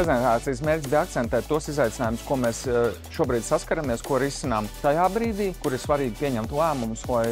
Prezentācijas mērķis bija akcentēt tos izaicinājumus, ko mēs šobrīd saskaramies, ko risinām tajā brīdī, kur ir svarīgi pieņemt lēmumus, lai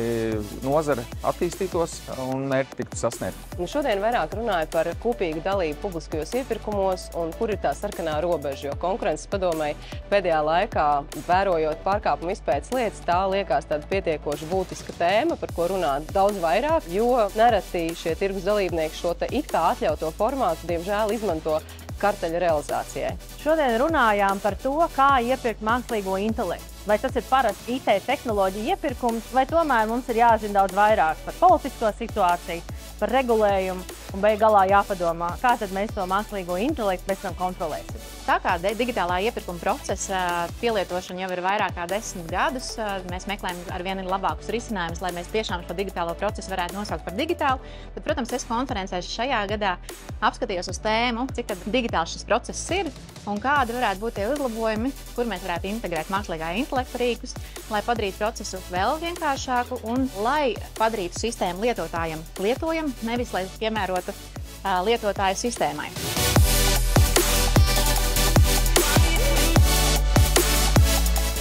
nozare attīstītos un mērķi tiktu sasniegti. Šodien vairāk runāja par kopīgu dalību publiskajos iepirkumos un kur ir tā sarkanā robeža, jo konkurences padomei pēdējā laikā, vērojot pārkāpumu izpētes lietas, tā liekas tāda pietiekoši būtiska tēma, par ko runāt daudz vairāk, jo nereti šie tirgus dalībnieki šo te it kā atļauto formātu, diemžēl, izmanto karteļa realizācijai. Šodien runājām par to, kā iepirkt mākslīgo intelektu. Vai tas ir parasts IT tehnoloģija iepirkums, vai tomēr mums ir jāzina daudz vairāk par politisko situāciju, par regulējumu un beig galā jāpadomā, kā tad mēs to mākslīgo intelektu pēc tam kontrolēsim. Tā kā digitālā iepirkuma procesa pielietošana jau ir vairāk kā 10 gadus, mēs meklējam ar vien labākus risinājumus, lai mēs tiešām šo digitālo procesu varētu nosaukt par digitālu. Tad, protams, es konferencēs šajā gadā apskatījos uz tēmu, cik tad digitāls šis process ir un kādi varētu būt tie uzlabojumi, kur mēs varētu integrēt mākslīgā intelekta rīkus, lai padarītu procesu vēl vienkāršāku un lai padarītu sistēmu lietotājiem lietojamu, nevis lai piemērotu lietotāju sistēmai.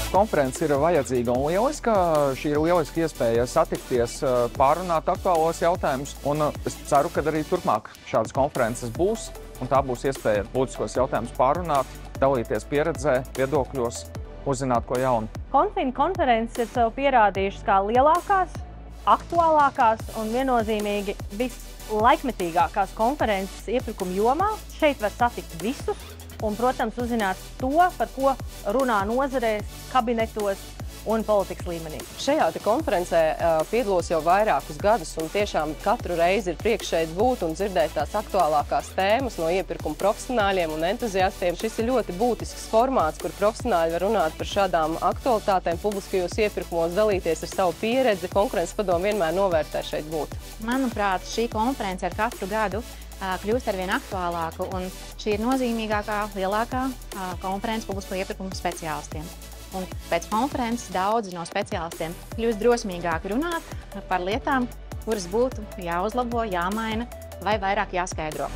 Konference ir vajadzīga un lieliska. Šī ir lieliska iespēja satikties, pārunāt aktuālos jautājumus, un es ceru, ka arī turpmāk šādas konferences būs, un tā būs iespēja būtiskos jautājumus pārunāt, dalīties pieredzē, viedokļos, uzzināt ko jaunu. Konfin konferences ir sev pierādījušas kā lielākās, aktuālākās un viennozīmīgi vislaikmetīgākās konferences iepirkuma jomā. Šeit var satikt visus un, protams, uzzināt to, par ko runā nozarēs, kabinetos un politikas līmenī. Šajā konferencē piedalos jau vairākus gadus un tiešām katru reizi ir prieks šeit būt un dzirdēt tās aktuālākās tēmas no iepirkuma profesionāļiem un entuziastiem. Šis ir ļoti būtisks formāts, kur profesionāļi var runāt par šādām aktualitātēm publiskajos iepirkumos, dalīties ar savu pieredzi. Konkurences padome vienmēr novērtē šeit būt. Manuprāt, šī konference ar katru gadu kļūst arvien aktuālāka, un šī ir nozīmīgākā, lielākā konference publisko iepirkumu speciālistiem. Un pēc konferences daudzi no speciālistiem kļūst drosmīgāki runāt par lietām, kuras būtu jāuzlabo, jāmaina vai vairāk jāskaidro.